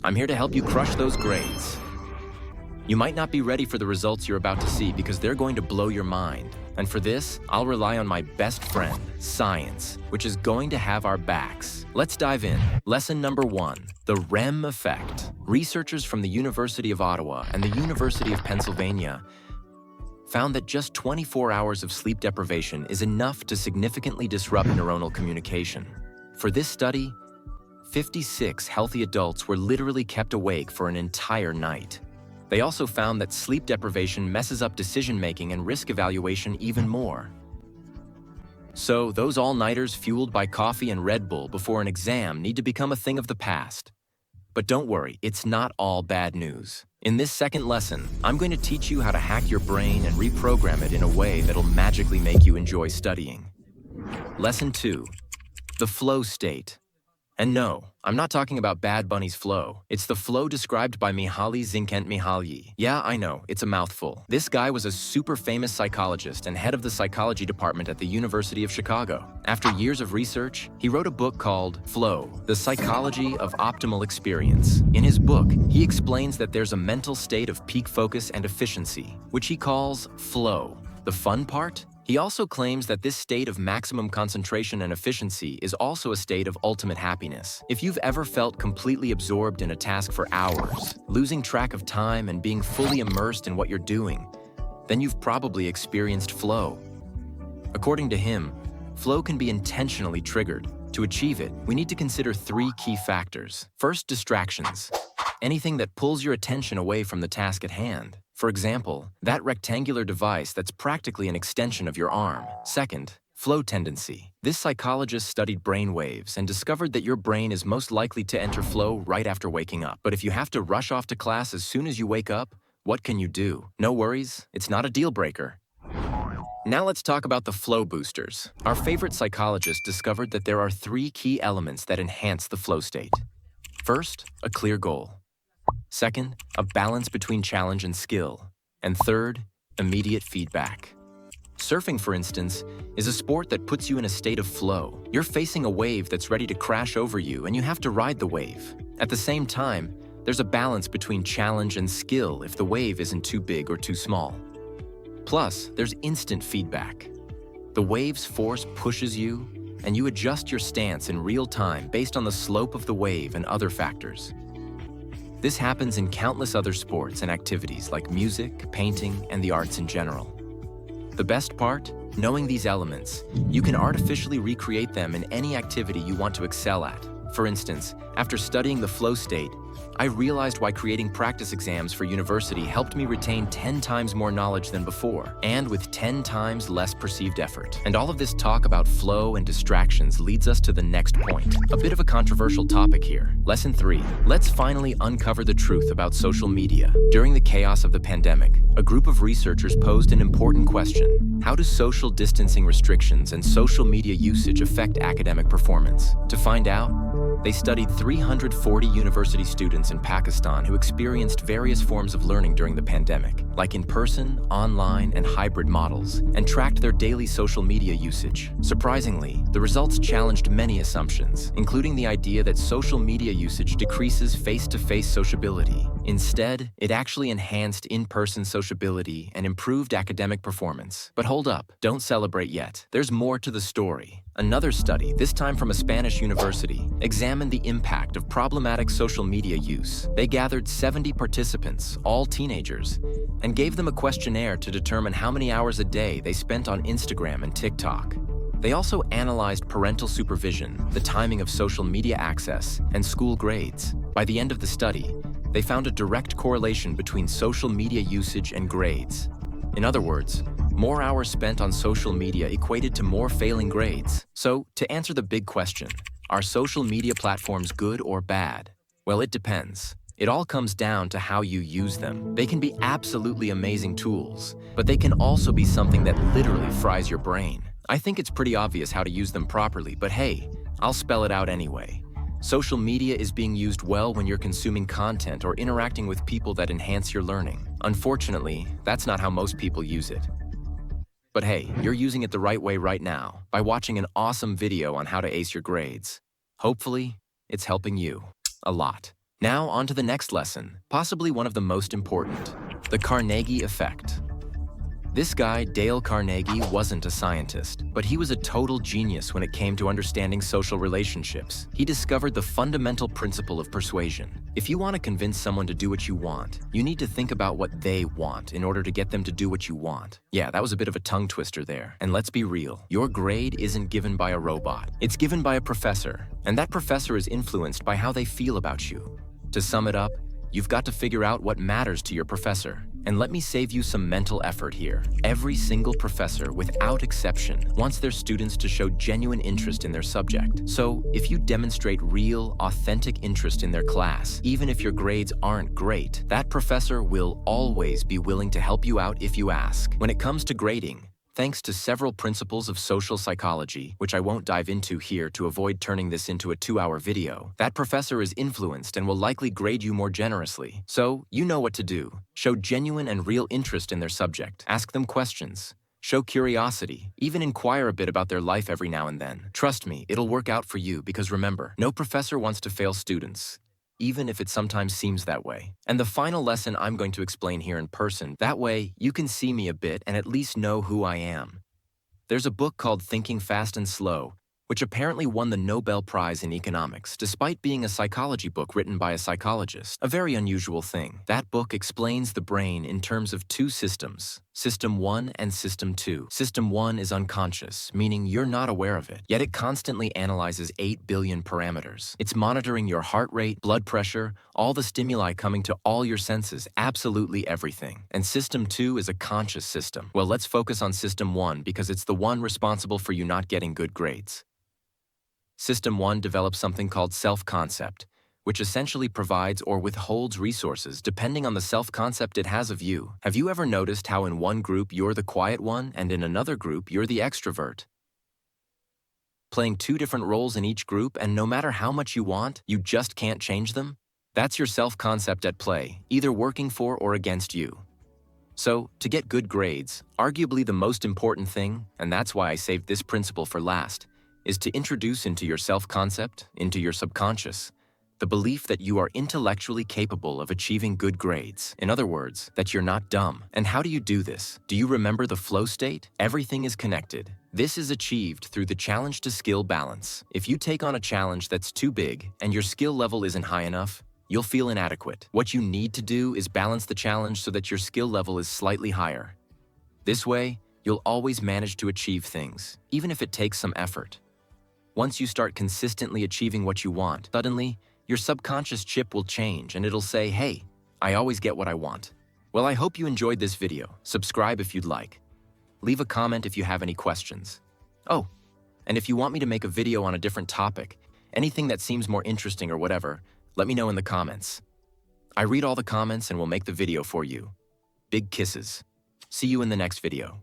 I'm here to help you crush those grades. You might not be ready for the results you're about to see because they're going to blow your mind. And for this, I'll rely on my best friend, science, which is going to have our backs. Let's dive in. Lesson number 1, the REM effect. Researchers from the University of Ottawa and the University of Pennsylvania found that just 24 hours of sleep deprivation is enough to significantly disrupt neuronal communication. For this study, 56 healthy adults were literally kept awake for an entire night. They also found that sleep deprivation messes up decision-making and risk evaluation even more. So, those all-nighters fueled by coffee and Red Bull before an exam need to become a thing of the past. But don't worry, it's not all bad news. In this second lesson, I'm going to teach you how to hack your brain and reprogram it in a way that'll magically make you enjoy studying. Lesson 2, the flow state. And no, I'm not talking about Bad Bunny's flow. It's the flow described by Mihaly Csikszentmihalyi. Yeah, I know, it's a mouthful. This guy was a super famous psychologist and head of the psychology department at the University of Chicago. After years of research, he wrote a book called Flow, The Psychology of Optimal Experience. In his book, he explains that there's a mental state of peak focus and efficiency, which he calls flow. The fun part? He also claims that this state of maximum concentration and efficiency is also a state of ultimate happiness. If you've ever felt completely absorbed in a task for hours, losing track of time and being fully immersed in what you're doing, then you've probably experienced flow. According to him, flow can be intentionally triggered. To achieve it, we need to consider 3 key factors. First, distractions. Anything that pulls your attention away from the task at hand. For example, that rectangular device that's practically an extension of your arm. Second, flow tendency. This psychologist studied brain waves and discovered that your brain is most likely to enter flow right after waking up. But if you have to rush off to class as soon as you wake up, what can you do? No worries, it's not a deal breaker. Now let's talk about the flow boosters. Our favorite psychologist discovered that there are 3 key elements that enhance the flow state. First, a clear goal. Second, a balance between challenge and skill. And third, immediate feedback. Surfing, for instance, is a sport that puts you in a state of flow. You're facing a wave that's ready to crash over you, and you have to ride the wave. At the same time, there's a balance between challenge and skill if the wave isn't too big or too small. Plus, there's instant feedback. The wave's force pushes you, and you adjust your stance in real time based on the slope of the wave and other factors. This happens in countless other sports and activities like music, painting, and the arts in general. The best part? Knowing these elements, you can artificially recreate them in any activity you want to excel at. For instance, after studying the flow state, I realized why creating practice exams for university helped me retain 10 times more knowledge than before, and with 10 times less perceived effort. And all of this talk about flow and distractions leads us to the next point. A bit of a controversial topic here. Lesson 3. Let's finally uncover the truth about social media. During the chaos of the pandemic, a group of researchers posed an important question. How do social distancing restrictions and social media usage affect academic performance? To find out, they studied 340 university students in Pakistan who experienced various forms of learning during the pandemic, like in-person, online, and hybrid models, and tracked their daily social media usage. Surprisingly, the results challenged many assumptions, including the idea that social media usage decreases face-to-face sociability. Instead, it actually enhanced in-person sociability and improved academic performance. But hold up, don't celebrate yet. There's more to the story. Another study, this time from a Spanish university, examined the impact of problematic social media use. They gathered 70 participants, all teenagers, and gave them a questionnaire to determine how many hours a day they spent on Instagram and TikTok. They also analyzed parental supervision, the timing of social media access, and school grades. By the end of the study, they found a direct correlation between social media usage and grades. In other words, more hours spent on social media equated to more failing grades. So, to answer the big question, are social media platforms good or bad? Well, it depends. It all comes down to how you use them. They can be absolutely amazing tools, but they can also be something that literally fries your brain. I think it's pretty obvious how to use them properly, but hey, I'll spell it out anyway. Social media is being used well when you're consuming content or interacting with people that enhance your learning. Unfortunately, that's not how most people use it. But hey, you're using it the right way right now by watching an awesome video on how to ace your grades. Hopefully, it's helping you a lot. Now on to the next lesson, possibly one of the most important, the Carnegie effect. This guy, Dale Carnegie, wasn't a scientist, but he was a total genius when it came to understanding social relationships. He discovered the fundamental principle of persuasion. If you want to convince someone to do what you want, you need to think about what they want in order to get them to do what you want. Yeah, that was a bit of a tongue twister there. And let's be real, your grade isn't given by a robot. It's given by a professor, and that professor is influenced by how they feel about you. To sum it up, you've got to figure out what matters to your professor. And let me save you some mental effort here. Every single professor, without exception, wants their students to show genuine interest in their subject. So, if you demonstrate real, authentic interest in their class, even if your grades aren't great, that professor will always be willing to help you out if you ask. When it comes to grading, thanks to several principles of social psychology, which I won't dive into here to avoid turning this into a 2-hour video, that professor is influenced and will likely grade you more generously. So, you know what to do. Show genuine and real interest in their subject. Ask them questions. Show curiosity. Even inquire a bit about their life every now and then. Trust me, it'll work out for you because remember, no professor wants to fail students, even if it sometimes seems that way. And the final lesson I'm going to explain here in person, that way you can see me a bit and at least know who I am. There's a book called Thinking Fast and Slow, which apparently won the Nobel Prize in economics, despite being a psychology book written by a psychologist, a very unusual thing. That book explains the brain in terms of 2 systems, System 1 and System 2. System 1 is unconscious, meaning you're not aware of it, yet it constantly analyzes 8 billion parameters. It's monitoring your heart rate, blood pressure, all the stimuli coming to all your senses, absolutely everything. And System 2 is a conscious system. Well, let's focus on System 1 because it's the one responsible for you not getting good grades. System 1 develops something called self-concept, which essentially provides or withholds resources depending on the self-concept it has of you. Have you ever noticed how in one group you're the quiet one and in another group you're the extrovert? Playing 2 different roles in each group, and no matter how much you want, you just can't change them? That's your self-concept at play, either working for or against you. So, to get good grades, arguably the most important thing, and that's why I saved this principle for last, is to introduce into your self-concept, into your subconscious, the belief that you are intellectually capable of achieving good grades. In other words, that you're not dumb. And how do you do this? Do you remember the flow state? Everything is connected. This is achieved through the challenge to skill balance. If you take on a challenge that's too big and your skill level isn't high enough, you'll feel inadequate. What you need to do is balance the challenge so that your skill level is slightly higher. This way, you'll always manage to achieve things, even if it takes some effort. Once you start consistently achieving what you want, suddenly, your subconscious chip will change and it'll say, hey, I always get what I want. Well, I hope you enjoyed this video. Subscribe if you'd like. Leave a comment if you have any questions. Oh, and if you want me to make a video on a different topic, anything that seems more interesting or whatever, let me know in the comments. I read all the comments and will make the video for you. Big kisses. See you in the next video.